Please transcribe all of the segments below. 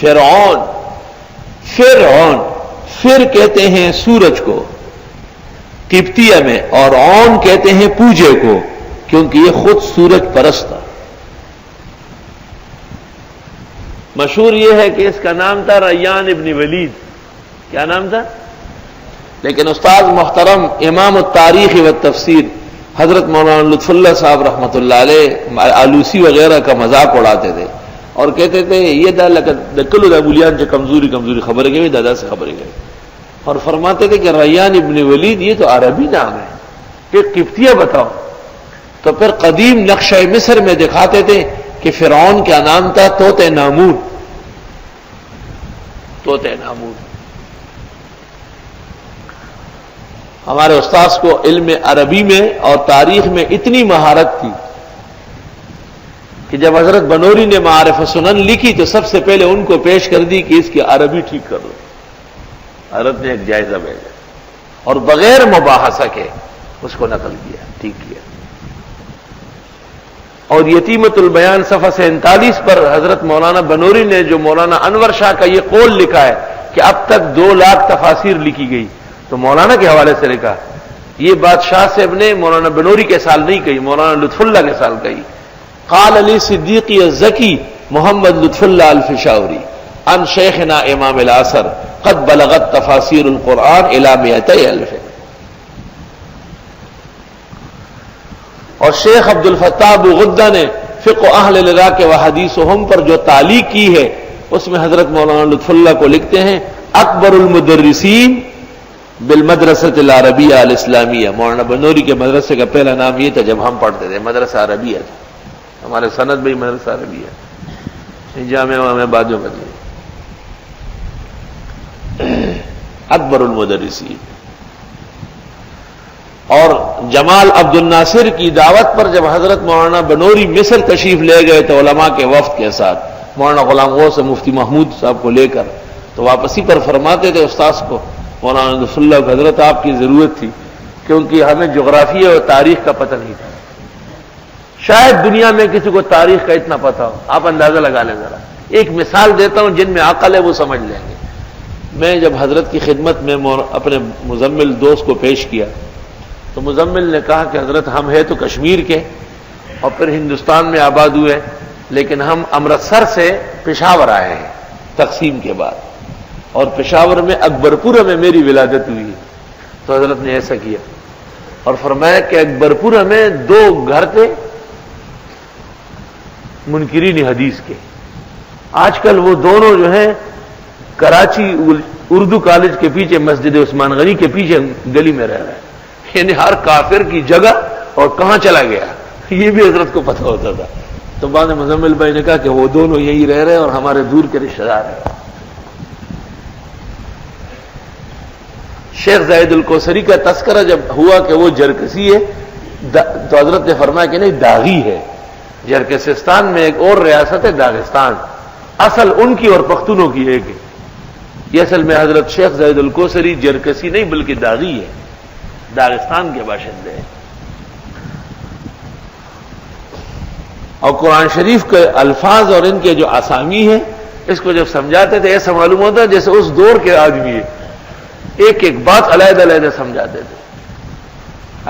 فرعون، فرعون، فر کہتے ہیں سورج کو قبطیہ میں، اور عون کہتے ہیں پوجے کو، کیونکہ یہ خود سورج پرست تھا۔ مشہور یہ ہے کہ اس کا نام تھا ریان ابن ولید۔ کیا نام تھا؟ لیکن استاد محترم امام التاریخ و تفسیر حضرت مولانا لطف اللہ صاحب رحمۃ اللہ علیہ آلوسی وغیرہ کا مذاق اڑاتے تھے اور کہتے تھے یہ دکل بولیان سے کمزوری خبر گئی، دادا سے خبر گئی، اور فرماتے تھے کہ ریان ابن ولید یہ تو عربی نام ہے، کہ قبطیہ بتاؤ۔ تو پھر قدیم نقشہ مصر میں دکھاتے تھے کہ فرعون کیا نام تھا؟ توط نامور، توط نامور۔ ہمارے استاذ کو علم عربی میں اور تاریخ میں اتنی مہارت تھی کہ جب حضرت بنوری نے معارف سنن لکھی تو سب سے پہلے ان کو پیش کر دی کہ اس کی عربی ٹھیک کر دو۔ حضرت نے ایک جائزہ بھیجا اور بغیر مباحثہ کے اس کو نقل کیا، ٹھیک کیا۔ اور یتیمۃ البیان صفحہ 47 پر حضرت مولانا بنوری نے جو مولانا انور شاہ کا یہ قول لکھا ہے کہ اب تک 2 لاکھ تفاسیر لکھی گئی، تو مولانا کے حوالے سے لکھا، یہ بات شاہ صاحب نے مولانا بنوری کے سال نہیں کہی، مولانا لطف اللہ کے سال کہی۔ قال علی صدیقی الزکی محمد لطف اللہ الفشاوری عن شیخنا امام العصر قد بلغت تفاسیر القرآن الی 200,000۔ اور شیخ عبد الفتاح ابو غدہ نے فقہ اہل العراق و حدیثہم پر جو تعلیق کی ہے اس میں حضرت مولانا لطف اللہ کو لکھتے ہیں اکبر المدرسین بالمدرسۃ العربیہ الاسلامیہ۔ مولانا بنوری کے مدرسے کا پہلا نام یہ تھا جب ہم پڑھتے تھے، مدرسہ عربیہ تھا، ہمارے سند میں مدرسہ عربیہ، جامعہ میں بعد میں بدلی اکبر المدرسین۔ اور جمال عبد الناصر کی دعوت پر جب حضرت مولانا بنوری مصر تشریف لے گئے تو علماء کے وفد کے ساتھ مولانا غلام غوث سے مفتی محمود صاحب کو لے کر، تو واپسی پر فرماتے تھے استاذ کو مولانا لطف اللہ کو، حضرت آپ کی ضرورت تھی کیونکہ ہمیں جغرافیہ اور تاریخ کا پتہ نہیں تھا، شاید دنیا میں کسی کو تاریخ کا اتنا پتہ ہو، آپ اندازہ لگا لیں ذرا۔ ایک مثال دیتا ہوں، جن میں عقل ہے وہ سمجھ لیں گے۔ میں جب حضرت کی خدمت میں اپنے مزمل دوست کو پیش کیا تو مزمل نے کہا کہ حضرت ہم ہیں تو کشمیر کے اور پھر ہندوستان میں آباد ہوئے، لیکن ہم امرتسر سے پشاور آئے ہیں تقسیم کے بعد، اور پشاور میں اکبرپورہ میں میری ولادت ہوئی ہے۔ تو حضرت نے ایسا کیا اور فرمایا کہ اکبرپورہ میں 2 گھر تھے منکرین حدیث کے، آج کل وہ دونوں جو ہیں کراچی اردو کالج کے پیچھے مسجد عثمان غنی کے پیچھے گلی میں رہ رہے ہیں، یعنی ہر کافر کی جگہ اور کہاں چلا گیا یہ بھی حضرت کو پتہ ہوتا تھا۔ تو بعد میں مزمل بھائی نے کہا کہ وہ دونوں یہی رہ رہے اور ہمارے دور کے رشتہ دار ہیں۔ شیخ زاہد الکوثری کا تذکرہ جب ہوا کہ وہ جرکسی ہے تو حضرت نے فرمایا کہ نہیں، داغی ہے۔ جرکسستان میں ایک اور ریاست ہے داغستان، اصل ان کی اور پختونوں کی ایک ہے۔ یہ اصل میں حضرت شیخ زاہد الکوثری جرکسی نہیں بلکہ داغی ہے، داغستان کے باشندے ہیں۔ اور قرآن شریف کے الفاظ اور ان کے جو اسامی ہیں اس کو جب سمجھاتے تھے ایسا معلوم ہوتا ہے جیسے اس دور کے آدمی ہے، ایک ایک بات علیحدہ علیحدہ سمجھاتے تھے،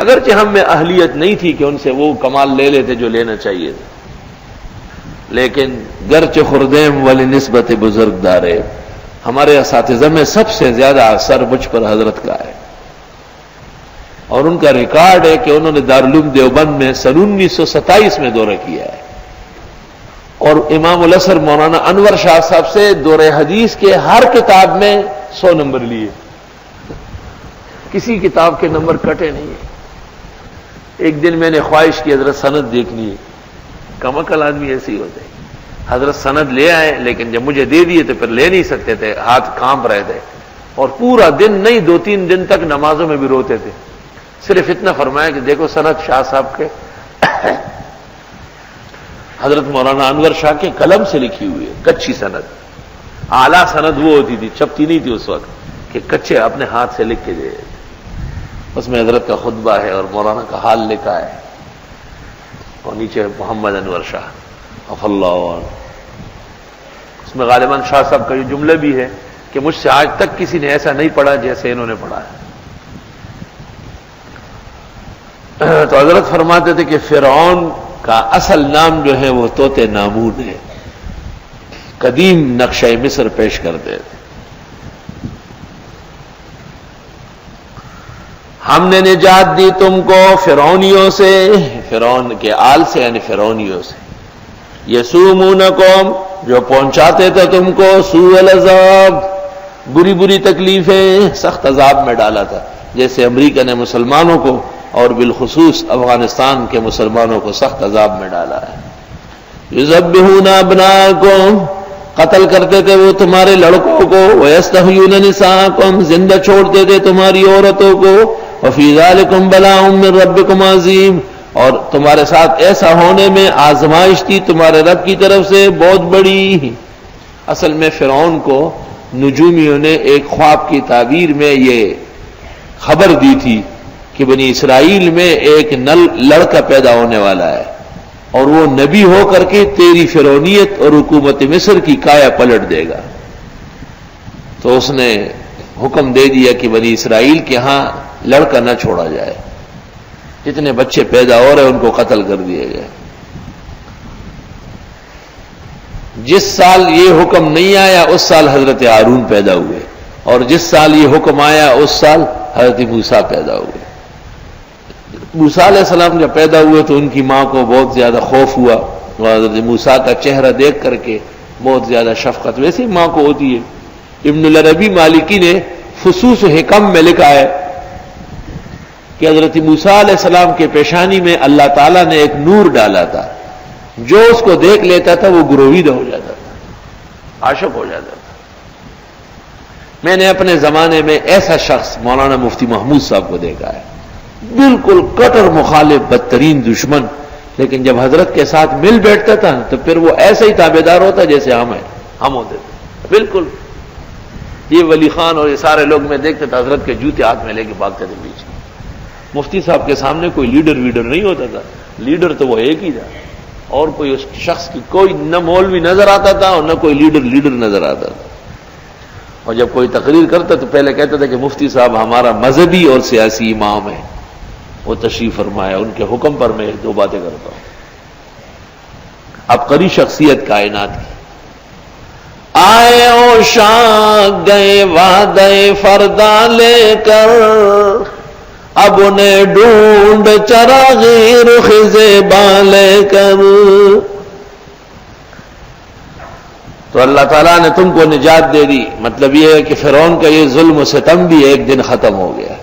اگرچہ ہم میں اہلیت نہیں تھی کہ ان سے وہ کمال لے لیتے جو لینا چاہیے تھا، لیکن گرچہ خردیم ولی نسبت بزرگ دارے، ہمارے اساتذہ میں سب سے زیادہ اثر مجھ پر حضرت کا ہے، اور ان کا ریکارڈ ہے کہ انہوں نے دارالعلوم دیوبند میں سن 1927 میں دورہ کیا ہے، اور امام الازہر مولانا انور شاہ صاحب سے دورہ حدیث کے ہر کتاب میں 100 نمبر لیے، کسی کتاب کے نمبر کٹے نہیں ہیں۔ ایک دن میں نے خواہش کی حضرت سند دیکھنی ہے، کم عقل آدمی ایسے ہی ہوتے ہیں، حضرت سند لے آئے لیکن جب مجھے دے دیے تو پھر لے نہیں سکتے تھے، ہاتھ کانپ رہے تھے، اور پورا دن نہیں 2-3 دن تک نمازوں میں بھی روتے تھے، صرف اتنا فرمایا کہ دیکھو سند شاہ صاحب کے حضرت مولانا انور شاہ کے قلم سے لکھی ہوئی ہے، کچی سند، اعلیٰ سند وہ ہوتی تھی، چھپتی نہیں تھی اس وقت، کہ کچے اپنے ہاتھ سے لکھ کے دے، اس میں حضرت کا خطبہ ہے اور مولانا کا حال لکھا ہے، اور نیچے محمد انور شاہ اف اللہ عنہ۔ اس میں غالباً شاہ صاحب کا یہ جملہ بھی ہے کہ مجھ سے آج تک کسی نے ایسا نہیں پڑھا جیسے انہوں نے پڑھا ہے. تو حضرت فرماتے تھے کہ فرعون کا اصل نام جو ہے وہ طوط نامون ہے. قدیم نقشہ مصر پیش کرتے تھے. ہم نے نجات دی تم کو فرعونیوں سے، فرعون کے آل سے یعنی فرعونیوں سے. یسومونکم جو پہنچاتے تھے تم کو سوء العذاب، بری بری تکلیفیں، سخت عذاب میں ڈالا تھا. جیسے امریکہ نے مسلمانوں کو اور بالخصوص افغانستان کے مسلمانوں کو سخت عذاب میں ڈالا ہے. یذبحون ابناءکم قتل کرتے تھے وہ تمہارے لڑکوں کو، ویستحیون نساءکم زندہ چھوڑتے تھے تمہاری عورتوں کو. وفی ذلکم بلاء من ربکم عظیم اور تمہارے ساتھ ایسا ہونے میں آزمائش تھی تمہارے رب کی طرف سے بہت بڑی. اصل میں فرعون کو نجومیوں نے ایک خواب کی تعبیر میں یہ خبر دی تھی کہ بنی اسرائیل میں ایک لڑکا پیدا ہونے والا ہے اور وہ نبی ہو کر کے تیری فرعونیت اور حکومت مصر کی کایا پلٹ دے گا. تو اس نے حکم دے دیا کہ بنی اسرائیل کے ہاں لڑکا نہ چھوڑا جائے، جتنے بچے پیدا ہو رہے ان کو قتل کر دیے گئے. جس سال یہ حکم نہیں آیا اس سال حضرت ہارون پیدا ہوئے، اور جس سال یہ حکم آیا اس سال حضرت موسیٰ پیدا ہوئے. موسیٰ علیہ السلام جب پیدا ہوئے تو ان کی ماں کو بہت زیادہ خوف ہوا، اور حضرت موسیٰ کا چہرہ دیکھ کر کے بہت زیادہ شفقت ویسی ماں کو ہوتی ہے. ابن العربی مالکی نے فصوص حکم میں لکھا ہے کہ حضرت موسیٰ علیہ السلام کے پیشانی میں اللہ تعالیٰ نے ایک نور ڈالا تھا، جو اس کو دیکھ لیتا تھا وہ گرویدہ ہو جاتا تھا، عاشق ہو جاتا تھا. میں نے اپنے زمانے میں ایسا شخص مولانا مفتی محمود صاحب کو دیکھا ہے، بالکل کٹر مخالف، بدترین دشمن، لیکن جب حضرت کے ساتھ مل بیٹھتا تھا تو پھر وہ ایسا ہی تابعدار ہوتا جیسے ہم ہوتے تھے. بالکل یہ ولی خان اور یہ سارے لوگ میں دیکھتا تھا حضرت کے جوتے ہاتھ میں لے کے بھاگتے تھے پیچھے. مفتی صاحب کے سامنے کوئی لیڈر ویڈر نہیں ہوتا تھا، لیڈر تو وہ ایک ہی تھا، اور کوئی اس شخص کی کوئی نہ مولوی نظر آتا تھا اور نہ کوئی لیڈر نظر آتا تھا. اور جب کوئی تقریر کرتا تو پہلے کہتا تھا کہ مفتی صاحب ہمارا مذہبی اور سیاسی امام ہے، وہ تشریف فرمایا، ان کے حکم پر میں ایک دو باتیں کرتا ہوں. اب قری شخصیت کائنات کی آئے او شاہ گئے وعدے فردا لے کر، اب انہیں ڈھونڈ چراغی رخ زیباں لے کر. تو اللہ تعالیٰ نے تم کو نجات دے دی. مطلب یہ ہے کہ فرعون کا یہ ظلم و ستم بھی ایک دن ختم ہو گیا.